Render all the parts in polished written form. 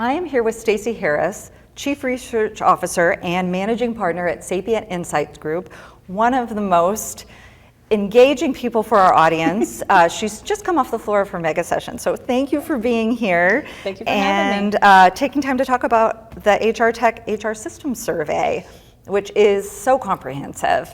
I am here with Stacey Harris, Chief Research Officer and Managing Partner at Sapient Insights Group, one of the most engaging people for our audience. She's just come off the floor of her mega session, so thank you for being here. Thank you for having me. And taking time to talk about the HR Tech HR Systems Survey, which is so comprehensive.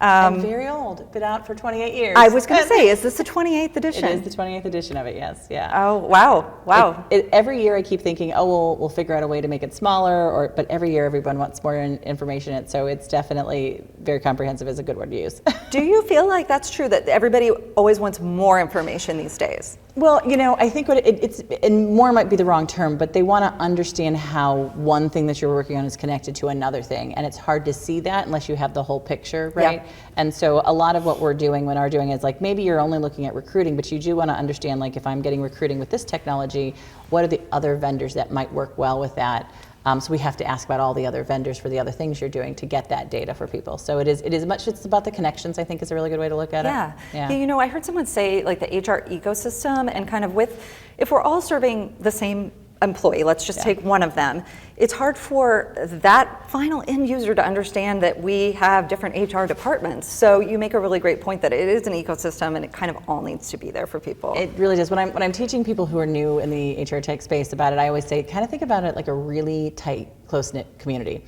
I'm very old, been out for 28 years. I was going to say, is this the 28th edition? It is the 28th edition of it, yes, yeah. Oh, wow. Every year I keep thinking, oh, we'll figure out a way to make it smaller, but every year everyone wants more information in it, so it's definitely very comprehensive is a good word to use. Do you feel like that's true, that everybody always wants more information these days? Well, I think and more might be the wrong term, but they want to understand how one thing that you're working on is connected to another thing, and it's hard to see that unless you have the whole picture, right? Yeah. And so a lot of what we're doing when our doing is like, maybe you're only looking at recruiting, but you do want to understand, like, if I'm getting recruiting with this technology, what are the other vendors that might work well with that? So we have to ask about all the other vendors for the other things you're doing to get that data for people. So it's about the connections, I think, is a really good way to look at it. Yeah. I heard someone say, like, the HR ecosystem, and kind of if we're all serving the same employee, let's just take one of them, it's hard for that final end user to understand that we have different HR departments. So you make a really great point that it is an ecosystem and it kind of all needs to be there for people. It really does. When I'm teaching people who are new in the HR tech space about it, I always say, kind of think about it like a really tight, close-knit community.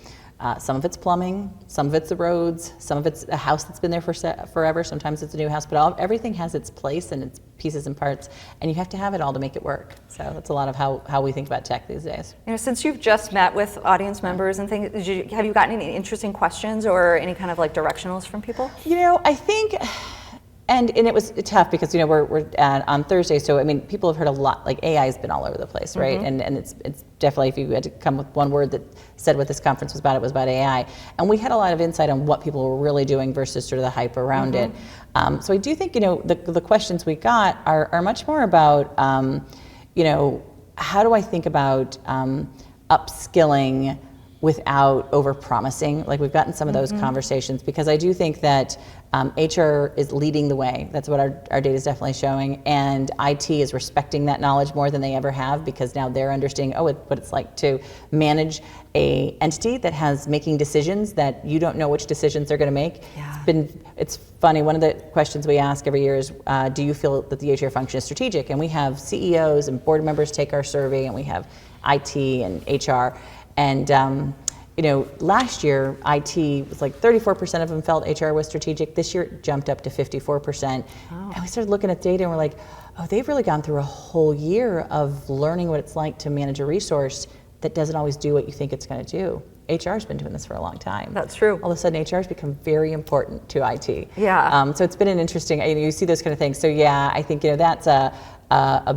Some of it's plumbing, some of it's the roads, some of it's a house that's been there for forever, sometimes it's a new house, but everything has its place and its pieces and parts, and you have to have it all to make it work. So that's a lot of how we think about tech these days. Since you've just met with audience members and things, have you gotten any interesting questions or any kind of like directionals from people? I think, and it was tough because we're on Thursday, so I mean people have heard a lot. Like AI has been all over the place, right? Mm-hmm. And it's definitely, if you had to come with one word that said what this conference was about, it was about AI. And we had a lot of insight on what people were really doing versus sort of the hype around it. So I do think the questions we got are much more about how do I think about upskilling without over-promising. Like, we've gotten some of those conversations, because I do think that HR is leading the way. That's what our data is definitely showing, and IT is respecting that knowledge more than they ever have, because now they're understanding what it's like to manage a entity that has making decisions that you don't know which decisions they're going to make. Yeah. It's funny, one of the questions we ask every year is, do you feel that the HR function is strategic? And we have CEOs and board members take our survey, and we have IT and HR. And last year, IT was like 34% of them felt HR was strategic. This year, it jumped up to 54%. Oh. And we started looking at data, and we're like, oh, they've really gone through a whole year of learning what it's like to manage a resource that doesn't always do what you think it's going to do. HR's been doing this for a long time. That's true. All of a sudden, HR's become very important to IT. Yeah. So it's been an interesting, you see those kind of things. So yeah, I think that's a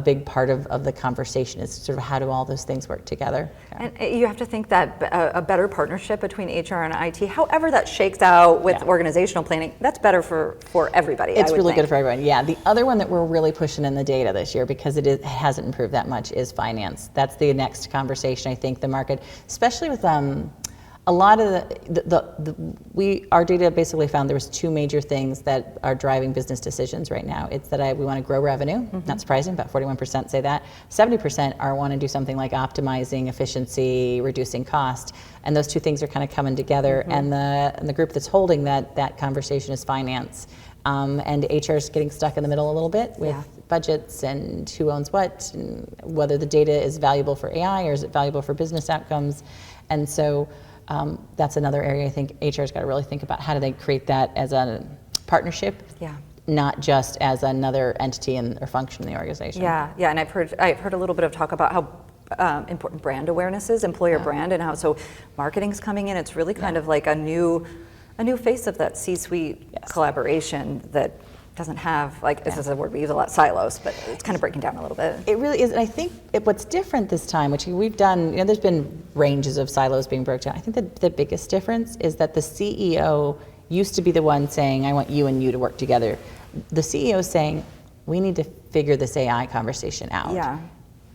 big part of the conversation, is sort of how do all those things work together. Yeah. And you have to think that a better partnership between HR and IT, however that shakes out with organizational planning, that's better for everybody. It's really good for everyone. Yeah. The other one that we're really pushing in the data this year, because it hasn't improved that much, is finance. That's the next conversation. I think the market, especially with a lot of our data basically found there was two major things that are driving business decisions right now. It's that we want to grow revenue, not surprising, about 41% say that. 70% want to do something like optimizing efficiency, reducing cost, and those two things are kind of coming together. And the group that's holding that conversation is finance. And HR is getting stuck in the middle a little bit with budgets and who owns what, and whether the data is valuable for AI or is it valuable for business outcomes. And so that's another area I think HR's got to really think about. How do they create that as a partnership? Yeah. Not just as another entity or function in the organization. Yeah, and I've heard a little bit of talk about how important brand awareness is, employer brand, and how marketing's coming in. It's really kind of like a new face of that C-suite collaboration that doesn't have, this is a word we use a lot, silos, but it's kind of breaking down a little bit. It really is, and I think what's different this time, which we've done, there's been ranges of silos being broken down. I think that the biggest difference is that the CEO used to be the one saying, I want you and you to work together. The CEO is saying, we need to figure this AI conversation out. Yeah.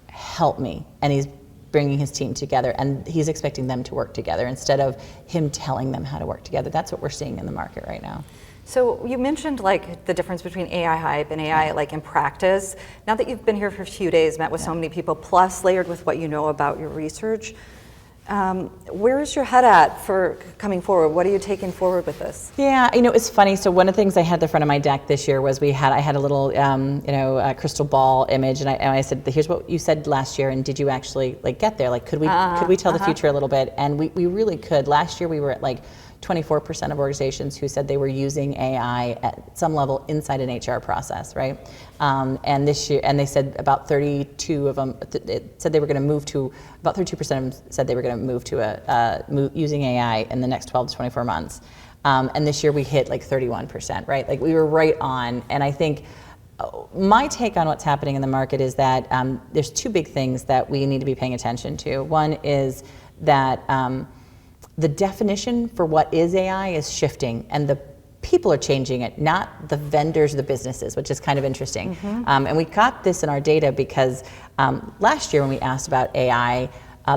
Help me. And he's bringing his team together, and he's expecting them to work together instead of him telling them how to work together. That's what we're seeing in the market right now. So you mentioned like the difference between AI hype and AI like in practice. Now that you've been here for a few days, met with so many people, plus layered with what you know about your research, where is your head at for coming forward? What are you taking forward with this? Yeah, it's funny. So one of the things I had at the front of my deck this year was I had a little, crystal ball image, and I said, here's what you said last year, and did you actually like get there? Like, could we tell the future a little bit? And we really could. Last year we were at like 24% of organizations who said they were using AI at some level inside an HR process, right? And this year, and they said about 32 of them said they were going to move to, about 32% of them said they were going to move to using AI in the next 12 to 24 months. And this year we hit like 31%, right? Like we were right on. And I think my take on what's happening in the market is that there's two big things that we need to be paying attention to. One is that the definition for what is AI is shifting, and the people are changing it, not the vendors, the businesses, which is kind of interesting. And we got this in our data because last year when we asked about AI,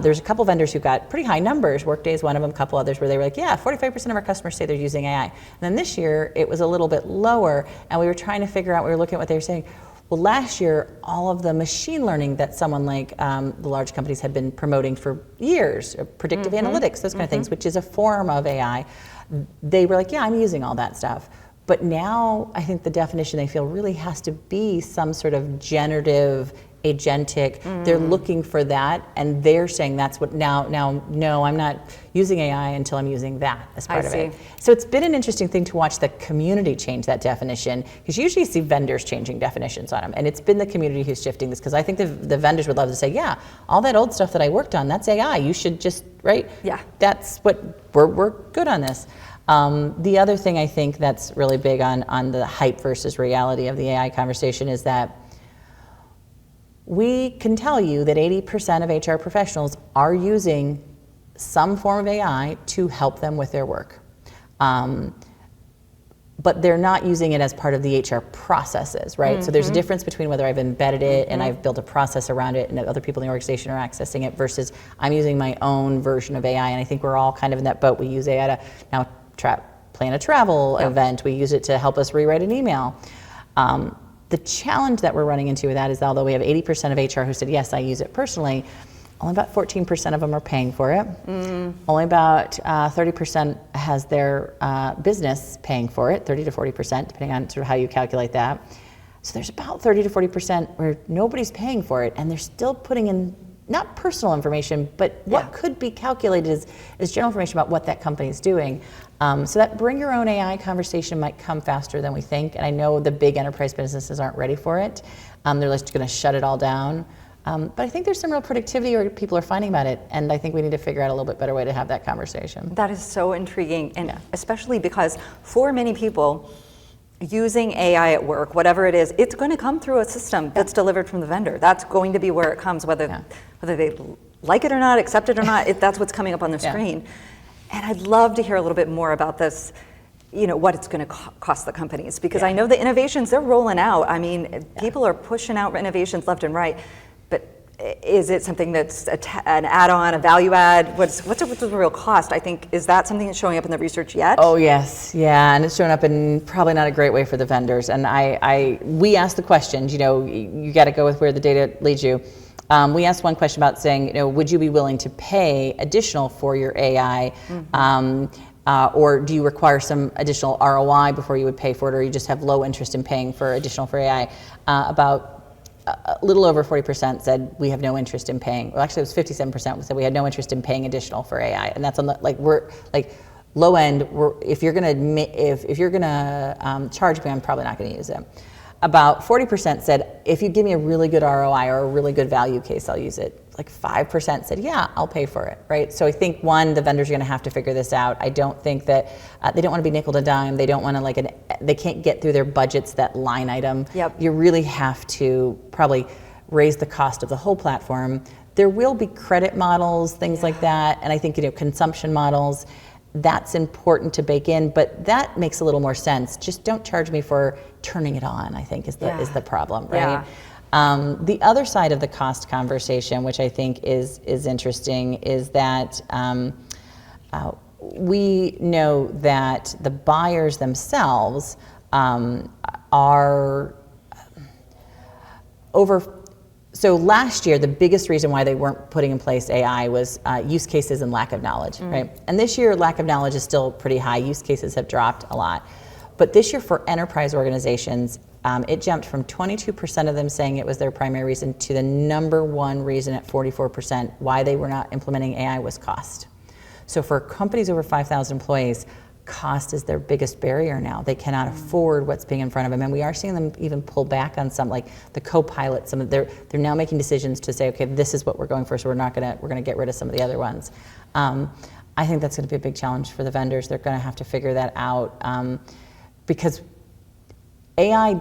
there's a couple vendors who got pretty high numbers. Workday is one of them, a couple others where they were like, yeah, 45% of our customers say they're using AI. And then this year it was a little bit lower, and we were trying to figure out, we were looking at what they were saying. Well, last year, all of the machine learning that someone like the large companies had been promoting for years, predictive analytics, those kind of things, which is a form of AI, they were like, yeah, I'm using all that stuff. But now I think the definition they feel really has to be some sort of generative, agentic. They're looking for that, and they're saying that's what no, I'm not using AI until I'm using that as part of it. So it's been an interesting thing to watch the community change that definition, because you usually see vendors changing definitions on them, and it's been the community who's shifting this, because I think the vendors would love to say, yeah, all that old stuff that I worked on, that's AI. You should just, right? Yeah. That's what, we're good on this. The other thing I think that's really big on the hype versus reality of the AI conversation is that we can tell you that 80% of HR professionals are using some form of AI to help them with their work. But they're not using it as part of the HR processes, right? So there's a difference between whether I've embedded it and I've built a process around it and other people in the organization are accessing it versus I'm using my own version of AI. And I think we're all kind of in that boat. We use AI to now plan a travel event. We use it to help us rewrite an email. The challenge that we're running into with that is, although we have 80% of HR who said, yes, I use it personally, only about 14% of them are paying for it. Only about 30% has their business paying for it, 30 to 40%, depending on sort of how you calculate that. So there's about 30 to 40% where nobody's paying for it, and they're still putting in not personal information, but what could be calculated as general information about what that company is doing. So that bring your own AI conversation might come faster than we think. And I know the big enterprise businesses aren't ready for it. They're just going to shut it all down. But I think there's some real productivity where people are finding about it. And I think we need to figure out a little bit better way to have that conversation. That is so intriguing. And especially because for many people, using AI at work, whatever it is, it's going to come through a system that's delivered from the vendor. That's going to be where it comes, whether they like it or not, accept it or not, that's what's coming up on the screen. And I'd love to hear a little bit more about this, what it's going to cost the companies, because I know the innovations, they're rolling out. I mean, people are pushing out innovations left and right, but is it something that's an add-on, a value add? What's the real cost? I think, is that something that's showing up in the research yet? Oh yes, and it's showing up in probably not a great way for the vendors. And we asked the questions, you got to go with where the data leads you. We asked one question about saying, would you be willing to pay additional for your AI? Or do you require some additional ROI before you would pay for it, or you just have low interest in paying for additional for AI? About a little over 40% said we have no interest in paying. Well, actually, it was 57% said we had no interest in paying additional for AI, and that's on the we're low end. If you're gonna charge me, I'm probably not going to use it. About 40% said, if you give me a really good ROI or a really good value case, I'll use it. 5% said, yeah, I'll pay for it, right? So I think, one, the vendors are going to have to figure this out. I don't think that they don't want to be nickel to dime. They don't want to they can't get through their budgets, that line item. You really have to probably raise the cost of the whole platform. There will be credit models, things like that, and I think consumption models. That's important to bake in, but that makes a little more sense. Just don't charge me for turning it on, I think is the problem, right? The other side of the cost conversation, which I think is interesting, is that we know that the buyers themselves are over. So last year, the biggest reason why they weren't putting in place AI was use cases and lack of knowledge, right? And this year, lack of knowledge is still pretty high. Use cases have dropped a lot. But this year for enterprise organizations, it jumped from 22% of them saying it was their primary reason to the number one reason at 44% why they were not implementing AI was cost. So for companies over 5,000 employees, cost is their biggest barrier now. They cannot afford what's being in front of them, and we are seeing them even pull back on some, like the co-pilot. Some of they're now making decisions to say, okay, this is what we're going for, so we're gonna get rid of some of the other ones. I think that's going to be a big challenge for the vendors. They're going to have to figure that out because AI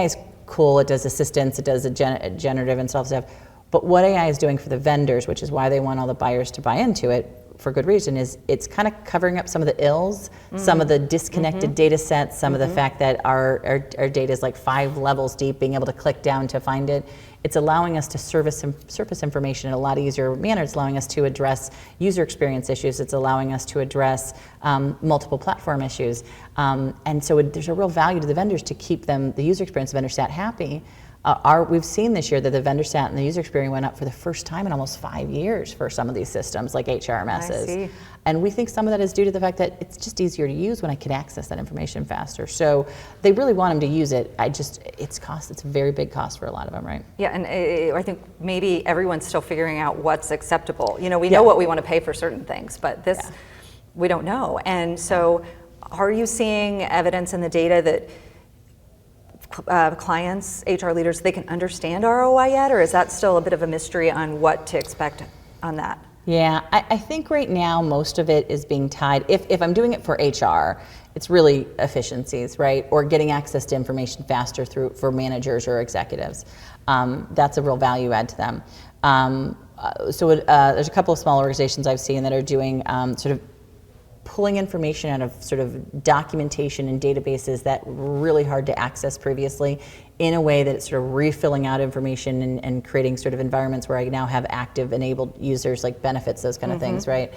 is cool. It does assistance. It does a generative and stuff. But what AI is doing for the vendors, which is why they want all the buyers to buy into it, for good reason, is it's kind of covering up some of the ills, some of the disconnected data sets, some of the fact that our data is like 5 levels deep, being able to click down to find it. It's allowing us to surface information in a lot easier manner. It's allowing us to address user experience issues. It's allowing us to address multiple platform issues. And so there's a real value to the vendors to keep the user experience, vendor sat happy. We've seen this year that the vendor stat and the user experience went up for the first time in almost 5 years for some of these systems like HRMSs. I see. And we think some of that is due to the fact that it's just easier to use when I can access that information faster. So they really want them to use it. It's a very big cost for a lot of them, right? Yeah, and I think maybe everyone's still figuring out what's acceptable. We know what we want to pay for certain things, but this, we don't know. And so are you seeing evidence in the data that clients, HR leaders, they can understand ROI yet, or is that still a bit of a mystery on what to expect on that? Yeah, I think right now most of it is being tied, if I'm doing it for HR, it's really efficiencies, right? Or getting access to information faster for managers or executives. That's a real value add to them. There's a couple of small organizations I've seen that are doing sort of pulling information out of sort of documentation and databases that were really hard to access previously in a way that it's sort of refilling out information and creating sort of environments where I now have active enabled users, like benefits, those kind of things, right?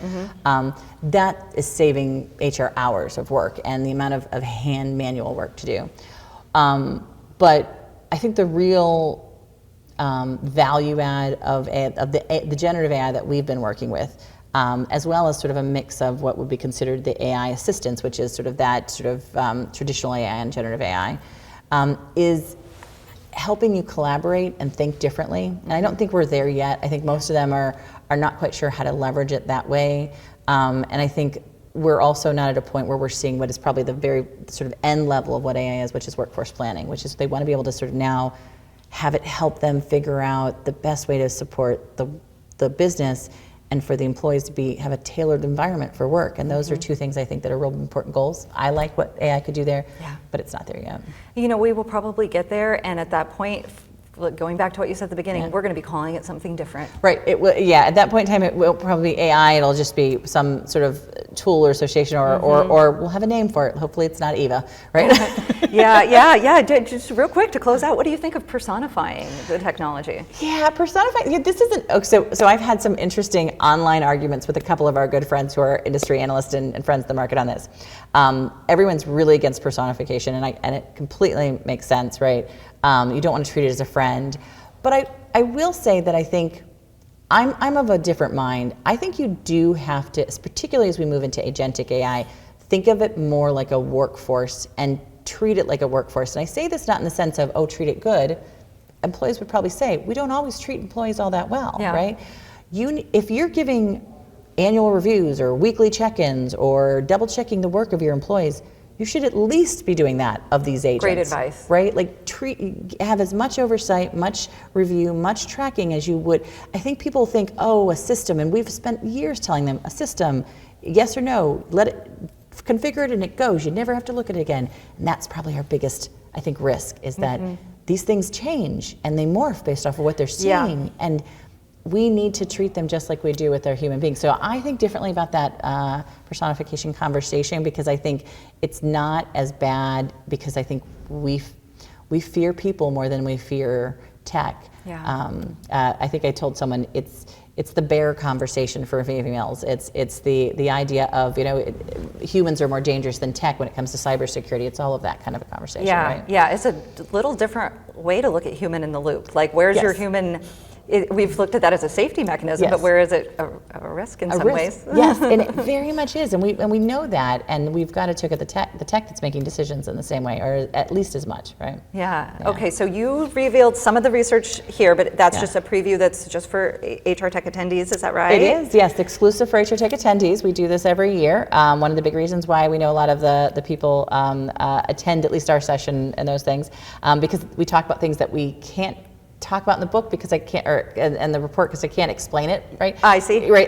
That is saving HR hours of work and the amount of hand manual work to do. But I think the real value add of the generative AI that we've been working with, as well as sort of a mix of what would be considered the AI assistance, which is sort of that sort of traditional AI and generative AI, is helping you collaborate and think differently. And I don't think we're there yet. I think most of them are not quite sure how to leverage it that way. And I think we're also not at a point where we're seeing what is probably the very sort of end level of what AI is, which is workforce planning, which is they want to be able to sort of now have it help them figure out the best way to support the business and for the employees to have a tailored environment for work. And those are two things I think that are real important goals. I like what AI could do there, but it's not there yet. We will probably get there, and at that point, going back to what you said at the beginning, we're going to be calling it something different. Right, it will, at that point in time, it will probably be AI, it'll just be some sort of tool or association or we'll have a name for it. Hopefully it's not Eva, right? Yeah. Just real quick to close out, what do you think of personifying the technology? Yeah, personifying, this isn't, so I've had some interesting online arguments with a couple of our good friends who are industry analysts and friends of the market on this. Everyone's really against personification, and it completely makes sense, right? You don't want to treat it as a friend. But I will say that I think I'm of a different mind. I think you do have to, particularly as we move into agentic AI, think of it more like a workforce and treat it like a workforce. And I say this not in the sense of, treat it good. Employees would probably say, we don't always treat employees all that well, right? If you're giving annual reviews or weekly check-ins or double checking the work of your employees, you should at least be doing that of these agents. Great advice. Right? Like have as much oversight, much review, much tracking as you would. I think people think, a system, and we've spent years telling them, a system, yes or no, let it, configure it and it goes. You never have to look at it again. And that's probably our biggest, I think, risk is that these things change and they morph based off of what they're seeing. And we need to treat them just like we do with our human beings. So I think differently about that personification conversation, because I think it's not as bad, because I think we fear people more than we fear tech. I think I told someone it's the bear conversation for females. It's the idea of, humans are more dangerous than tech when it comes to cybersecurity. It's all of that kind of a conversation, right? Yeah, it's a little different way to look at human in the loop. Like, where's your human? We've looked at that as a safety mechanism, but where is it a risk in some ways? Yes, and it very much is, and we know that, and we've got to look at the tech that's making decisions in the same way, or at least as much, right? Yeah. Okay, so you revealed some of the research here, but that's just a preview that's just for HR Tech attendees, is that right? It is, yes, exclusive for HR Tech attendees. We do this every year. One of the big reasons why we know a lot of the people attend at least our session and those things, because we talk about things that we can't talk about in the book because I can't, and the report because I can't explain it, right? I see. Right,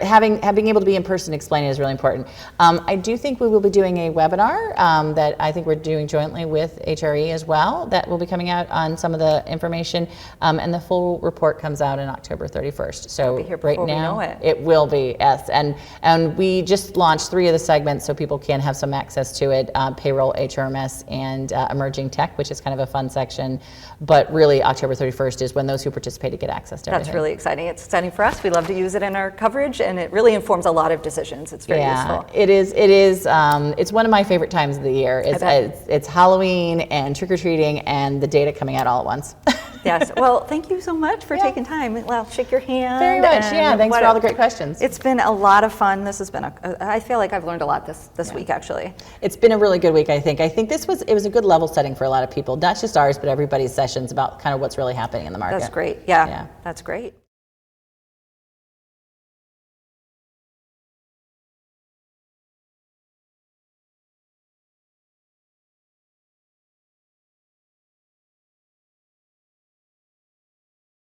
being able to be in person explaining it is really important. I do think we will be doing a webinar that I think we're doing jointly with HRE as well, that will be coming out on some of the information, and the full report comes out on October 31st. So right now, it will be, yes. And we just launched 3 of the segments so people can have some access to it, payroll, HRMS, and emerging tech, which is kind of a fun section. But really, October 31st is when those who participated get access to everything. That's really exciting. It's exciting for us. We love to use it in our coverage, and it really informs a lot of decisions. It's very useful. It is. It's one of my favorite times of the year. It's Halloween and trick-or-treating and the data coming out all at once. Yes. Well, thank you so much for taking time. Well, shake your hand. Very much. Yeah. Thanks for all the great questions. It's been a lot of fun. This has been I feel like I've learned a lot this week, actually. It's been a really good week, I think. I think it was a good level setting for a lot of people, not just ours, but everybody's sessions about kind of what's really happening in the market. That's great. Yeah. That's great.